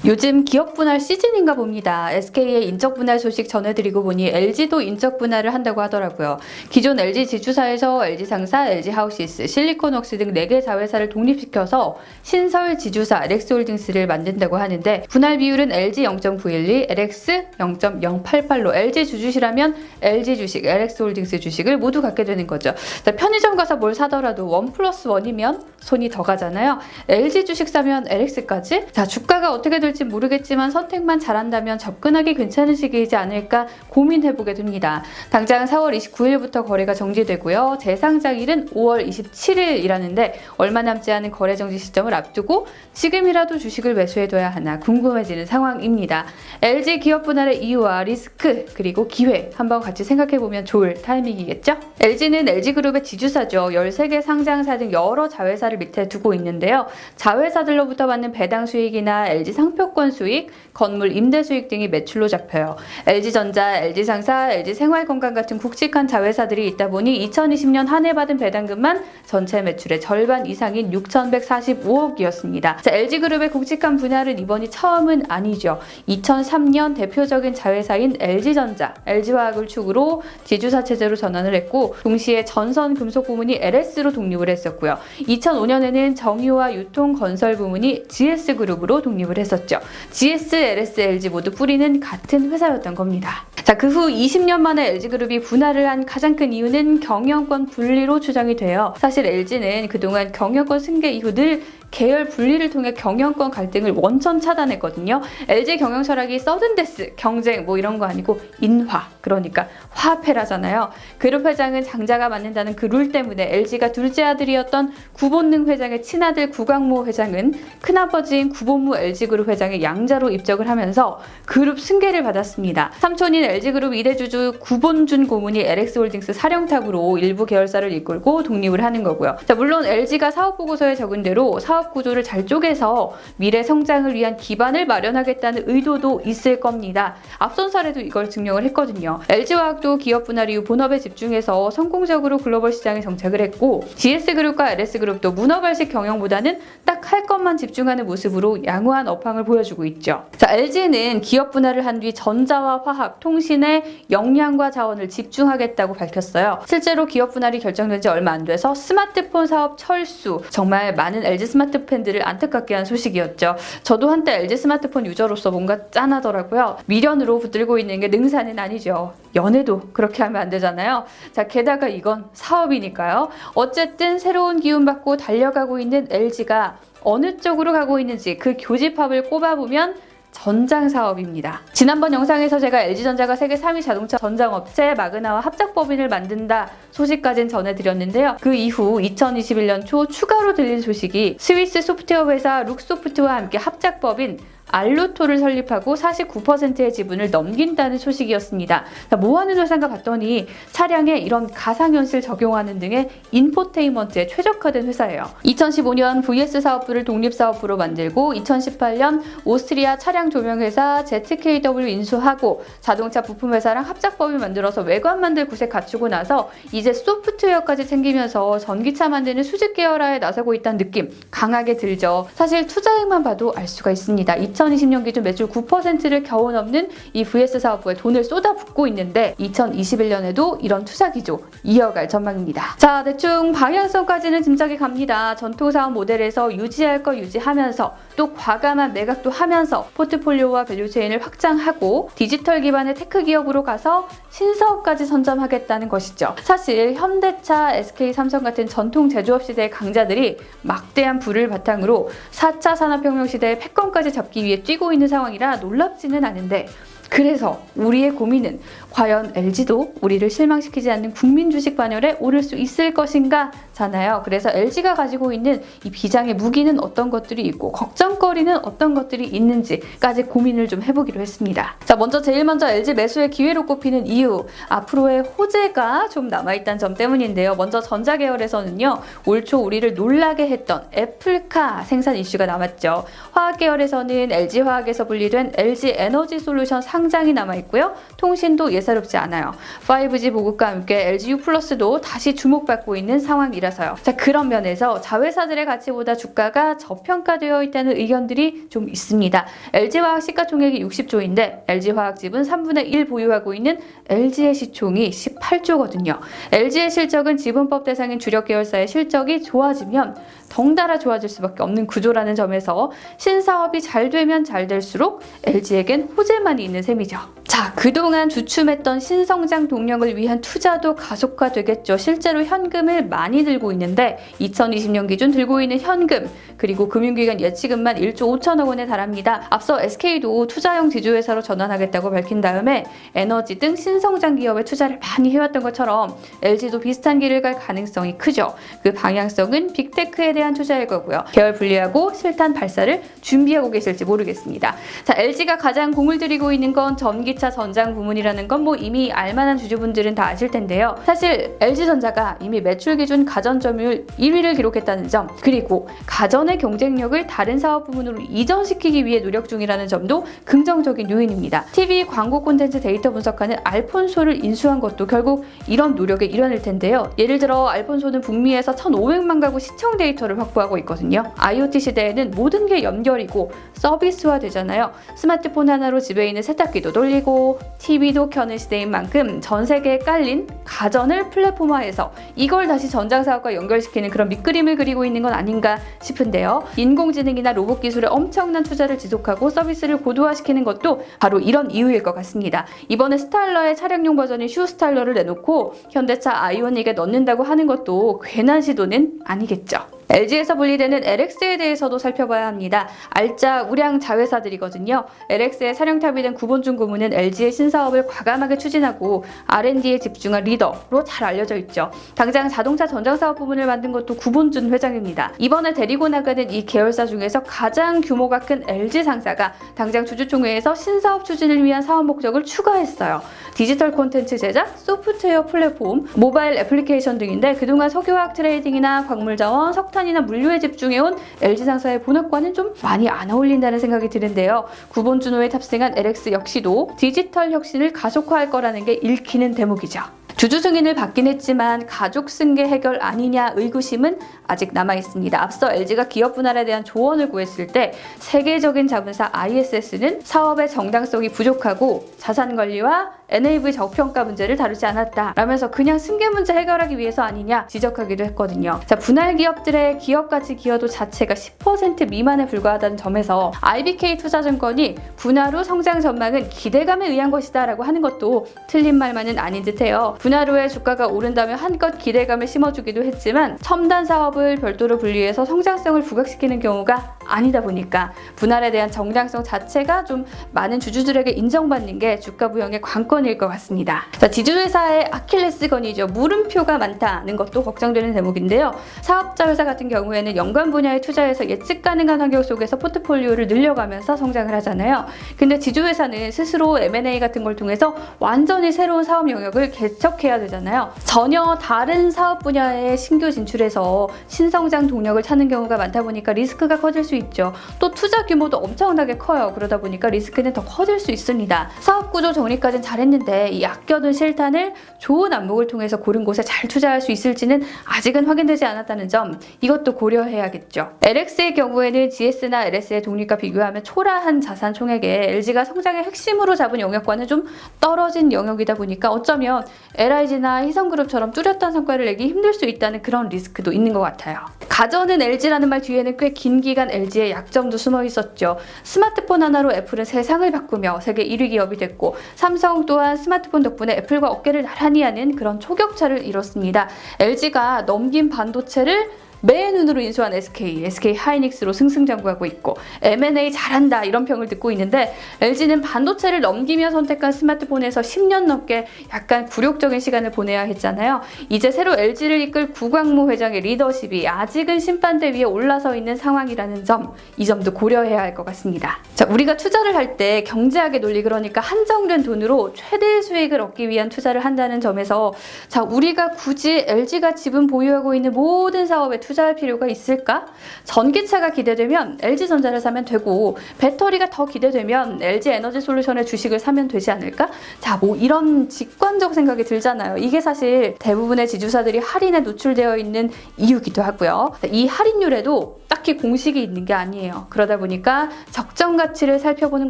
요즘 기업 분할 시즌인가 봅니다. SK의 인적 분할 소식 전해드리고 보니 LG도 인적 분할을 한다고 하더라고요. 기존 LG 지주사에서 LG상사, LG하우시스, 실리콘웍스 등 4개 자회사를 독립시켜서 신설 지주사 LX홀딩스를 만든다고 하는데 분할 비율은 LG 0.912, LX 0.088로 LG 주주시라면 LG 주식, LX홀딩스 주식을 모두 갖게 되는 거죠. 편의점 가서 뭘 사더라도 1+1이면 손이 더 가잖아요. LG 주식 사면 LX까지? 자, 주가가 어떻게 될지 모르겠지만 선택만 잘한다면 접근하기 괜찮은 시기이지 않을까 고민해보게 됩니다. 당장 4월 29일부터 거래가 정지되고요. 재상장일은 5월 27일이라는데 얼마 남지 않은 거래 정지 시점을 앞두고 지금이라도 주식을 매수해둬야 하나 궁금해지는 상황입니다. LG 기업 분할의 이유와 리스크 그리고 기회 한번 같이 생각해보면 좋을 타이밍이겠죠? LG는 LG그룹의 지주사죠. 13개 상장사 등 여러 자회사를 밑에 두고 있는데요. 자회사들로부터 받는 배당 수익이나 LG 상표권 수익, 건물 임대 수익 등이 매출로 잡혀요. LG전자, LG상사, LG생활건강 같은 굵직한 자회사들이 있다 보니 2020년 한 해 받은 배당금만 전체 매출의 절반 이상인 6,145억이었습니다. 자, LG그룹의 굵직한 분할은 이번이 처음은 아니죠. 2003년 대표적인 자회사인 LG전자, LG화학을 축으로 지주사 체제로 전환을 했고 동시에 전선금속 부문이 LS로 독립을 했었고요. 2005년에는 정유와 유통건설 부문이 GS그룹으로 독립을 했었죠. GS, LS, LG 모두 뿌리는 같은 회사였던 겁니다. 자, 그 후 20년 만에 LG그룹이 분할을 한 가장 큰 이유는 경영권 분리로 추정이 돼요. 사실 LG는 그동안 경영권 승계 이후 늘 계열 분리를 통해 경영권 갈등을 원천 차단했거든요. LG 경영 철학이 서든데스, 경쟁 뭐 이런 거 아니고 인화, 그러니까 화폐라잖아요. 그룹 회장은 장자가 맡는다는 그 룰 때문에 LG가 둘째 아들이었던 구본능 회장의 친아들 구광모 회장은 큰아버지인 구본무 LG그룹 회장의 양자로 입적을 하면서 그룹 승계를 받았습니다. 삼촌인 LG그룹 2대 주주 구본준 고문이 LX홀딩스 사령탑으로 일부 계열사를 이끌고 독립을 하는 거고요. 자, 물론 LG가 사업보고서에 적은 대로 사업 구조를 잘 쪼개서 미래 성장을 위한 기반을 마련하겠다는 의도도 있을 겁니다. 앞선 사례도 이걸 증명을 했거든요. LG화학도 기업 분할 이후 본업에 집중해서 성공적으로 글로벌 시장에 정착을 했고 GS그룹과 LS그룹도 문어발식 경영보다는 딱 할 것만 집중하는 모습으로 양호한 업황을 보여주고 있죠. 자, LG는 기업 분할을 한 뒤 전자와 화학, 통신에 역량과 자원을 집중하겠다고 밝혔어요. 실제로 기업 분할이 결정된 지 얼마 안 돼서 스마트폰 사업 철수, 정말 많은 LG 스마트 팬들을 안타깝게 한 소식이었죠. 저도 한때 LG 스마트폰 유저로서 뭔가 짠하더라고요. 미련으로 붙들고 있는 게 능사는 아니죠. 연애도 그렇게 하면 안 되잖아요. 자, 게다가 이건 사업이니까요. 어쨌든 새로운 기운 받고 달려가고 있는 LG가 어느 쪽으로 가고 있는지 그 교집합을 꼽아보면 전장 사업입니다. 지난번 영상에서 제가 LG전자가 세계 3위 자동차 전장업체 마그나와 합작법인을 만든다 소식까지는 전해드렸는데요. 그 이후 2021년 초 추가로 들린 소식이 스위스 소프트웨어 회사 룩소프트와 함께 합작법인 알루토를 설립하고 49%의 지분을 넘긴다는 소식이었습니다. 자, 뭐하는 회사인가 봤더니 차량에 이런 가상현실 적용하는 등의 인포테인먼트에 최적화된 회사예요. 2015년 VS 사업부를 독립사업부로 만들고 2018년 오스트리아 차량 조명회사 ZKW 인수하고 자동차 부품회사랑 합작법을 만들어서 외관 만들 구색 갖추고 나서 이제 소프트웨어까지 챙기면서 전기차 만드는 수직 계열화에 나서고 있다는 느낌 강하게 들죠. 사실 투자액만 봐도 알 수가 있습니다. 2020년 기준 매출 9%를 겨우 넘는 이 VS 사업부에 돈을 쏟아붓고 있는데 2021년에도 이런 투자 기조 이어갈 전망입니다. 자, 대충 방향성까지는 짐작이 갑니다. 전통사업 모델에서 유지할 거 유지하면서 또 과감한 매각도 하면서 포트폴리오와 밸류체인을 확장하고 디지털 기반의 테크 기업으로 가서 신사업까지 선점하겠다는 것이죠. 사실 현대차, SK, 삼성 같은 전통 제조업 시대의 강자들이 막대한 부를 바탕으로 4차 산업혁명 시대의 패권까지 잡기 위해 뛰고 있는 상황이라 놀랍지는 않은데 그래서 우리의 고민은 과연 LG도 우리를 실망시키지 않는 국민 주식 반열에 오를 수 있을 것인가 잖아요. 그래서 LG가 가지고 있는 이 비장의 무기는 어떤 것들이 있고 걱정거리는 어떤 것들이 있는지까지 고민을 좀 해보기로 했습니다. 자, 제일 먼저 LG 매수의 기회로 꼽히는 이유, 앞으로의 호재가 좀 남아있다는 점 때문인데요. 먼저 전자 계열에서는요, 올 초 우리를 놀라게 했던 애플카 생산 이슈가 남았죠. 화학 계열에서는 LG화학에서 분리된 LG 에너지 솔루션 상장이 남아있고요. 통신도 예사롭지 않아요. 5G 보급과 함께 LG U+도 다시 주목받고 있는 상황이라서요. 자, 그런 면에서 자회사들의 가치보다 주가가 저평가되어 있다는 의견들이 좀 있습니다. LG화학 시가총액이 60조인데 LG화학 지분 3분의 1 보유하고 있는 LG의 시총이 18조거든요. LG의 실적은 지분법 대상인 주력 계열사의 실적이 좋아지면 덩달아 좋아질 수밖에 없는 구조라는 점에서 신사업이 잘 되면 잘 될수록 LG에겐 호재만이 있는 셈이죠. 자, 그동안 주춤했던 신성장 동력을 위한 투자도 가속화되겠죠. 실제로 현금을 많이 들고 있는데 2020년 기준 들고 있는 현금 그리고 금융기관 예치금만 1조 5천억 원에 달합니다. 앞서 SK도 투자형 지주회사로 전환하겠다고 밝힌 다음에 에너지 등 신성장 기업에 투자를 많이 해왔던 것처럼 LG도 비슷한 길을 갈 가능성이 크죠. 그 방향성은 빅테크에 대한 투자일 거고요. 계열 분리하고 실탄 발사를 준비하고 계실지 모르겠습니다. 자, LG가 가장 공을 들이고 있는 건 전기차 전장 부문이라는 건 뭐 이미 알만한 주주분들은 다 아실 텐데요. 사실 LG전자가 이미 매출 기준 가전 점유율 1위를 기록했다는 점, 그리고 가전의 경쟁력을 다른 사업 부문으로 이전시키기 위해 노력 중이라는 점도 긍정적인 요인입니다. TV 광고 콘텐츠 데이터 분석하는 알폰소를 인수한 것도 결국 이런 노력의 일환일 텐데요. 예를 들어 알폰소는 북미에서 1,500만 가구 시청 데이터를 확보하고 있거든요. IoT 시대에는 모든 게 연결이고 서비스화 되잖아요. 스마트폰 하나로 집에 있는 세탁기도 돌리고 TV도 켜는 시대인 만큼 전 세계에 깔린 가전을 플랫폼화해서 이걸 다시 전장사업과 연결시키는 그런 밑그림을 그리고 있는 건 아닌가 싶은데요. 인공지능이나 로봇 기술에 엄청난 투자를 지속하고 서비스를 고도화시키는 것도 바로 이런 이유일 것 같습니다. 이번에 스타일러의 차량용 버전인 슈 스타일러를 내놓고 현대차 아이오닉에 넣는다고 하는 것도 괜한 시도는 아니겠죠. LG에서 분리되는 LX에 대해서도 살펴봐야 합니다. 알짜 우량 자회사들이거든요. LX의 사령탑이 된 구본중 고문은 LG의 신사업을 과감하게 추진하고 R&D에 집중한 리더로 잘 알려져 있죠. 당장 자동차 전장사업 부문을 만든 것도 구본준 회장입니다. 이번에 데리고 나가는 이 계열사 중에서 가장 규모가 큰 LG 상사가 당장 주주총회에서 신사업 추진을 위한 사업 목적을 추가했어요. 디지털 콘텐츠 제작, 소프트웨어 플랫폼, 모바일 애플리케이션 등인데 그동안 석유화학 트레이딩이나 광물자원, 석탄이나 물류에 집중해온 LG상사의 본업과는 좀 많이 안 어울린다는 생각이 드는데요. 구본준호에 탑승한 LX 역시도 디지털 혁신을 가속화할 거라는 게 읽히는 대목이죠. 주주 승인을 받긴 했지만 가족 승계 해결 아니냐 의구심은 아직 남아있습니다. 앞서 LG가 기업 분할에 대한 조언을 구했을 때 세계적인 자문사 ISS는 사업의 정당성이 부족하고 자산 관리와 NAV 저평가 문제를 다루지 않았다 라면서 그냥 승계 문제 해결하기 위해서 아니냐 지적하기도 했거든요. 자, 분할 기업들의 기업 가치 기여도 자체가 10% 미만에 불과하다는 점에서 IBK 투자증권이 분할 후 성장 전망은 기대감에 의한 것이다 라고 하는 것도 틀린 말만은 아닌 듯해요. 분할 후에 주가가 오른다면 한껏 기대감을 심어주기도 했지만 첨단 사업을 별도로 분리해서 성장성을 부각시키는 경우가 아니다 보니까 분할에 대한 정당성 자체가 좀 많은 주주들에게 인정받는 게 주가 부양의 관건일 것 같습니다. 자, 지주회사의 아킬레스건이죠. 물음표가 많다는 것도 걱정되는 대목인데요. 사업자 회사 같은 경우에는 연관 분야에 투자해서 예측 가능한 환경 속에서 포트폴리오를 늘려가면서 성장을 하잖아요. 근데 지주회사는 스스로 M&A 같은 걸 통해서 완전히 새로운 사업 영역을 개척해야 되잖아요. 전혀 다른 사업 분야에 신규 진출해서 신성장 동력을 찾는 경우가 많다 보니까 리스크가 커질 수 있죠. 또 투자 규모도 엄청나게 커요. 그러다 보니까 리스크는 더 커질 수 있습니다. 사업 구조 정리까지는 잘했는데 이 아껴둔 실탄을 좋은 안목을 통해서 고른 곳에 잘 투자할 수 있을지는 아직은 확인되지 않았다는 점, 이것도 고려해야겠죠. LX의 경우에는 GS나 LS의 독립과 비교하면 초라한 자산 총액에 LG가 성장의 핵심으로 잡은 영역과는 좀 떨어진 영역이다 보니까 어쩌면 LIG나 희성그룹처럼 뚜렷한 성과를 내기 힘들 수 있다는 그런 리스크도 있는 것 같아요. 가전은 LG라는 말 뒤에는 꽤 긴 기간 LG의 약점도 숨어 있었죠. 스마트폰 하나로 애플은 세상을 바꾸며 세계 1위 기업이 됐고 삼성 또한 스마트폰 덕분에 애플과 어깨를 나란히 하는 그런 초격차를 이뤘습니다. LG가 넘긴 반도체를 매 눈으로 인수한 SK 하이닉스로 승승장구하고 있고 M&A 잘한다 이런 평을 듣고 있는데 LG는 반도체를 넘기며 선택한 스마트폰에서 10년 넘게 약간 굴욕적인 시간을 보내야 했잖아요. 이제 새로 LG를 이끌 구광모 회장의 리더십이 아직은 심판대 위에 올라서 있는 상황이라는 점, 이 점도 고려해야 할 것 같습니다. 자, 우리가 투자를 할 때 경제학의 논리, 그러니까 한정된 돈으로 최대의 수익을 얻기 위한 투자를 한다는 점에서 자, 우리가 굳이 LG가 지분 보유하고 있는 모든 사업에 투자할 필요가 있을까? 전기차가 기대되면 LG전자를 사면 되고 배터리가 더 기대되면 LG에너지솔루션의 주식을 사면 되지 않을까? 자, 뭐 이런 직관적 생각이 들잖아요. 이게 사실 대부분의 지주사들이 할인에 노출되어 있는 이유기도 하고요. 이 할인율에도 딱히 공식이 있는 게 아니에요. 그러다 보니까 적정 가치를 살펴보는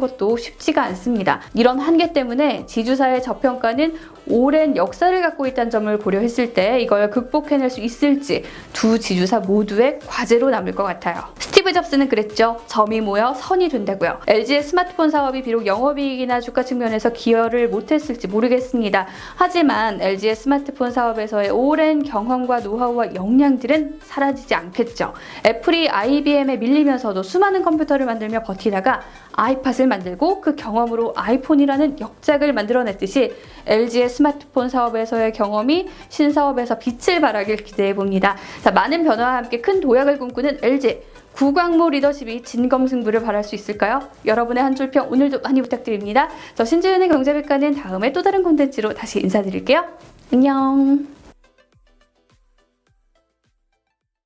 것도 쉽지가 않습니다. 이런 한계 때문에 지주사의 저평가는 오랜 역사를 갖고 있다는 점을 고려했을 때 이걸 극복해낼 수 있을지 두 지주사 모두의 과제로 남을 것 같아요. 스티브 잡스는 그랬죠. 점이 모여 선이 된다고요. LG의 스마트폰 사업이 비록 영업이익이나 주가 측면에서 기여를 못했을지 모르겠습니다. 하지만 LG의 스마트폰 사업에서의 오랜 경험과 노하우와 역량들은 사라지지 않겠죠. 애플이 IBM에 밀리면서도 수많은 컴퓨터를 만들며 버티다가 아이팟을 만들고 그 경험으로 아이폰이라는 역작을 만들어냈듯이 LG의 스마트폰 사업에서의 경험이 신사업에서 빛을 발하길 기대해봅니다. 자, 많은 변화와 함께 큰 도약을 꿈꾸는 LG. 구광모 리더십이 진검승부를 발할 수 있을까요? 여러분의 한 줄평 오늘도 많이 부탁드립니다. 저 신지은의 경제백과는 다음에 또 다른 콘텐츠로 다시 인사드릴게요. 안녕.